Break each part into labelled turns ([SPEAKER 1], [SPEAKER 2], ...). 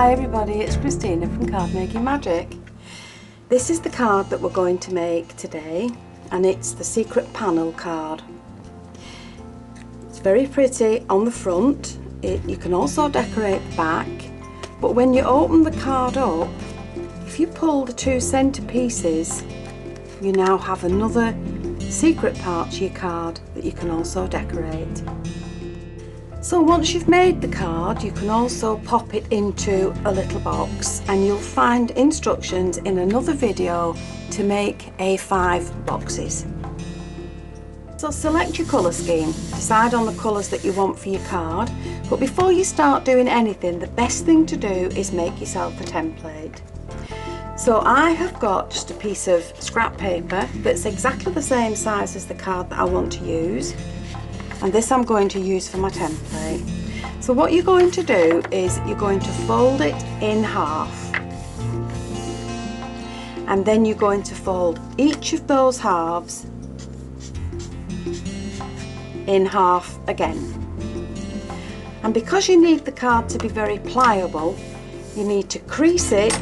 [SPEAKER 1] Hi everybody, it's Christina from Card Making Magic. This is the card that we're going to make today, and it's the secret panel card. It's very pretty on the front. You can also decorate the back, but when you open the card up, if you pull the two centre pieces, you now have another secret part to your card that you can also decorate. So once you've made the card, you can also pop it into a little box, and you'll find instructions in another video to make A5 boxes. So select your colour scheme, decide on the colours that you want for your card, but before you start doing anything, the best thing to do is make yourself a template. So I have got just a piece of scrap paper that's exactly the same size as the card that I want to use. And this I'm going to use for my template. So what you're going to do is you're going to fold it in half, and then you're going to fold each of those halves in half again. And because you need the card to be very pliable, you need to crease it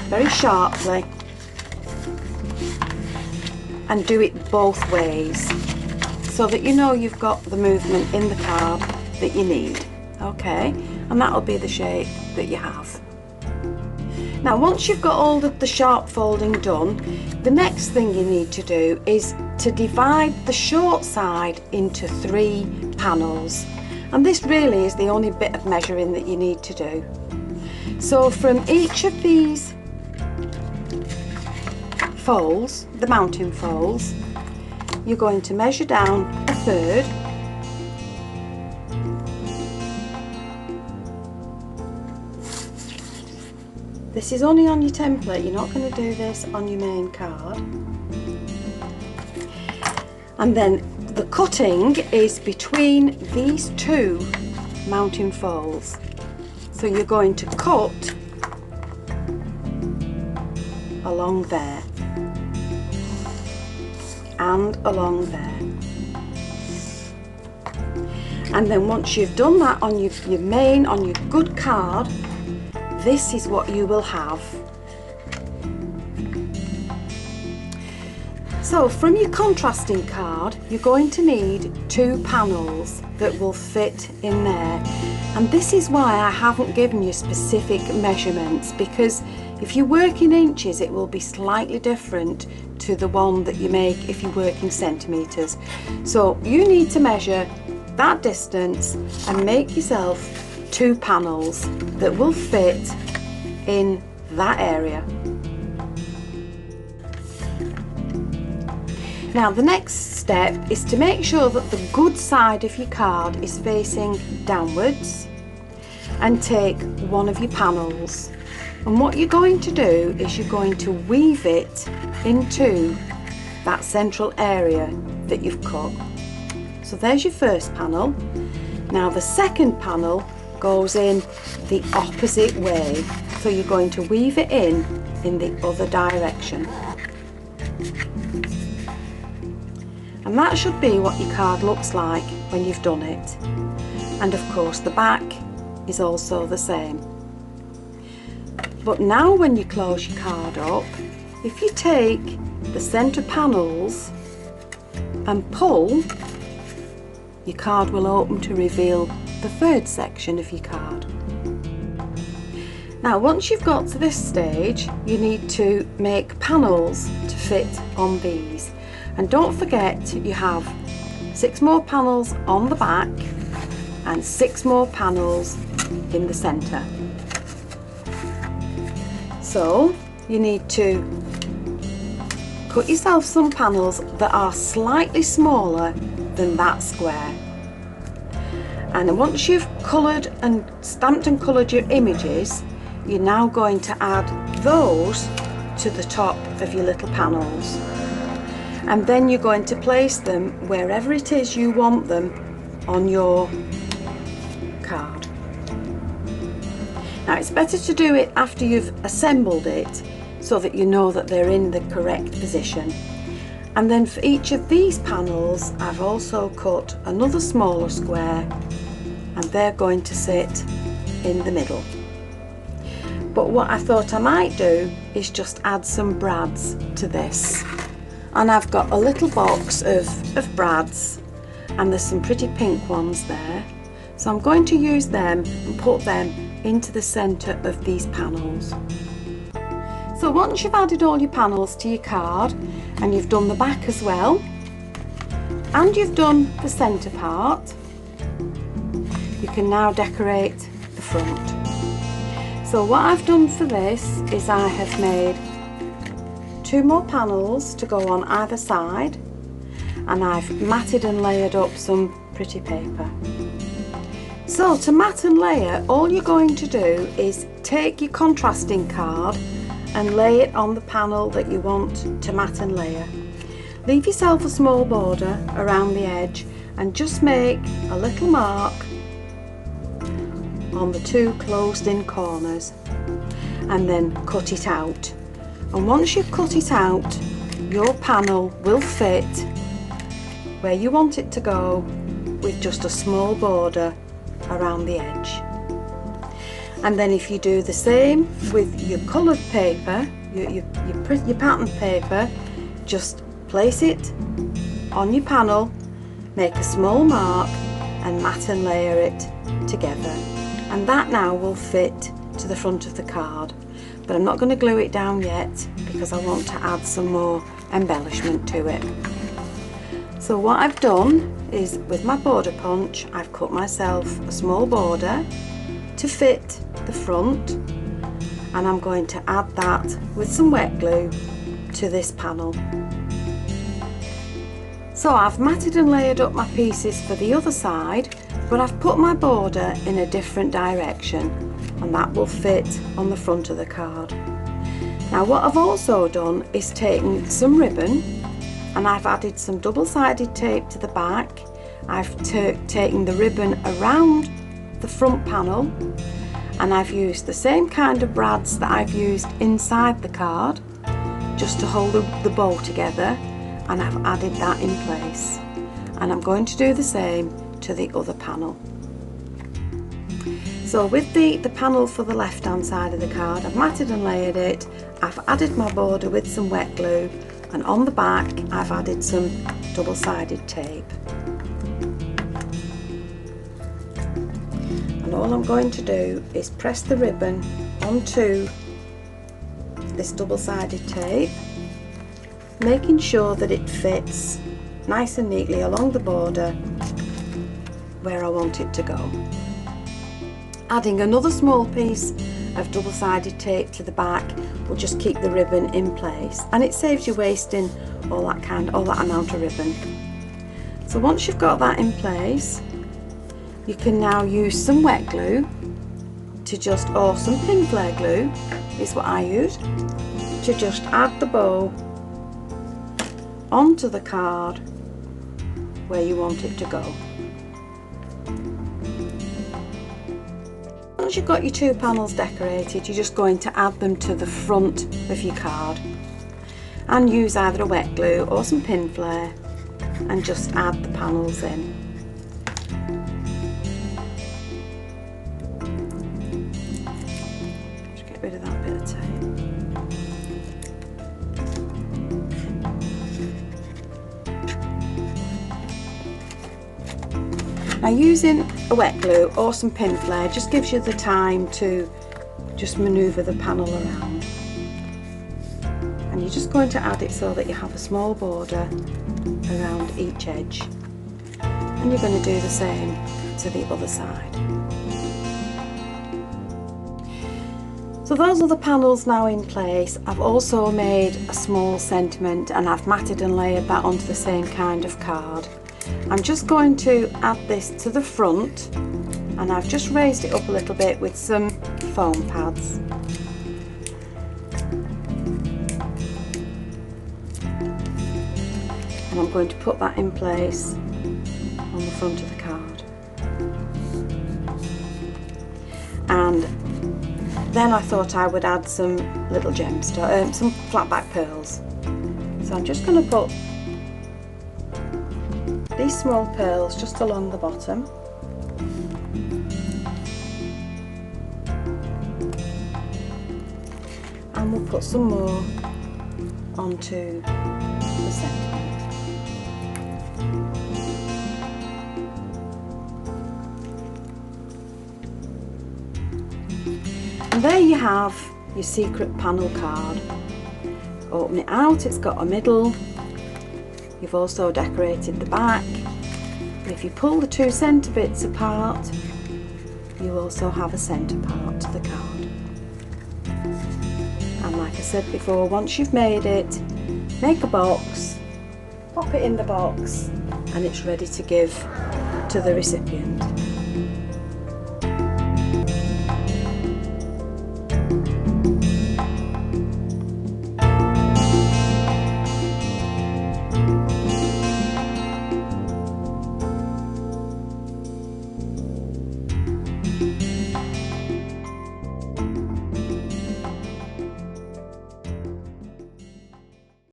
[SPEAKER 1] very sharply and do it both ways, so that you know you've got the movement in the card that you need. Okay, and that'll be the shape that you have. Now once you've got all of the sharp folding done, the next thing you need to do is to divide the short side into 3 panels, and this really is the only bit of measuring that you need to do. So from each of these folds, the mounting folds, you're going to measure down 1/3 . This is only on your template, you're not going to do this on your main card. And then the cutting is between these 2 mounting folds. So you're going to cut along there and along there, and then once you've done that on on your good card, this is what you will have. So from your contrasting card, you're going to need 2 panels that will fit in there, and this is why I haven't given you specific measurements, because if you work in inches it will be slightly different to the one that you make if you work in centimetres. So you need to measure that distance and make yourself 2 panels that will fit in that area. Now the next step is to make sure that the good side of your card is facing downwards, and take one of your panels, and what you're going to do is you're going to weave it into that central area that you've cut. So there's your first panel. Now the second panel goes in the opposite way, so you're going to weave it in the other direction, and that should be what your card looks like when you've done it. And of course the back is also the same. But now when you close your card up, if you take the centre panels and pull, your card will open to reveal the 3rd section of your card. Now once you've got to this stage, you need to make panels to fit on these, and don't forget you have 6 more panels on the back and 6 more panels in the centre. So you need to cut yourself some panels that are slightly smaller than that square, and once you've coloured and stamped and coloured your images, you're now going to add those to the top of your little panels, and then you're going to place them wherever it is you want them on your card. Now it's better to do it after you've assembled it, so that you know that they're in the correct position. And then for each of these panels I've also cut another smaller square, and they're going to sit in the middle. But what I thought I might do is just add some brads to this. And I've got a little box of brads, and there's some pretty pink ones there. So I'm going to use them and put them into the centre of these panels. So once you've added all your panels to your card, and you've done the back as well, and you've done the centre part, you can now decorate the front. So what I've done for this is I have made 2 more panels to go on either side, and I've matted and layered up some pretty paper. So to mat and layer, all you're going to do is take your contrasting card and lay it on the panel that you want to mat and layer. Leave yourself a small border around the edge and just make a little mark on the 2 closed in corners, and then cut it out. And once you've cut it out, your panel will fit where you want it to go with just a small border around the edge. And then if you do the same with your coloured paper, your pattern paper, just place it on your panel, make a small mark and mat and layer it together. And that now will fit to the front of the card. But I'm not going to glue it down yet because I want to add some more embellishment to it. So what I've done is, with my border punch, I've cut myself a small border to fit the front, and I'm going to add that with some wet glue to this panel. So I've matted and layered up my pieces for the other side, but I've put my border in a different direction, and that will fit on the front of the card. Now what I've also done is taken some ribbon, and I've added some double-sided tape to the back. I've taken the ribbon around the front panel, and I've used the same kind of brads that I've used inside the card just to hold the bow together, and I've added that in place. And I'm going to do the same to the other panel. So with the panel for the left hand side of the card, I've matted and layered it, I've added my border with some wet glue, and on the back I've added some double-sided tape. And all I'm going to do is press the ribbon onto this double-sided tape, making sure that it fits nice and neatly along the border where I want it to go. Adding another small piece of double-sided tape to the back will just keep the ribbon in place, and it saves you wasting all that amount of ribbon. So once you've got that in place, you can now use some wet glue to or some pin flare glue is what I use, to just add the bow onto the card where you want it to go. Once you've got your 2 panels decorated, you're just going to add them to the front of your card, and use either a wet glue or some pin flare and just add the panels in. Just get rid of that bit of tape. Now using a wet glue or some pin flare just gives you the time to just manoeuvre the panel around. And you're just going to add it so that you have a small border around each edge. And you're going to do the same to the other side. So those are the panels now in place. I've also made a small sentiment, and I've matted and layered that onto the same kind of card. I'm just going to add this to the front, and I've just raised it up a little bit with some foam pads. And I'm going to put that in place on the front of the card. And then I thought I would add some little gemstones, some flat back pearls. So I'm just going to put these small pearls just along the bottom, then we'll put some more onto the centre. And there you have your secret panel card. Open it out, it's got a middle. You've also decorated the back. If you pull the two centre bits apart, you also have a centre part to the card. And like I said before, once you've made it, make a box, pop it in the box, and it's ready to give to the recipient.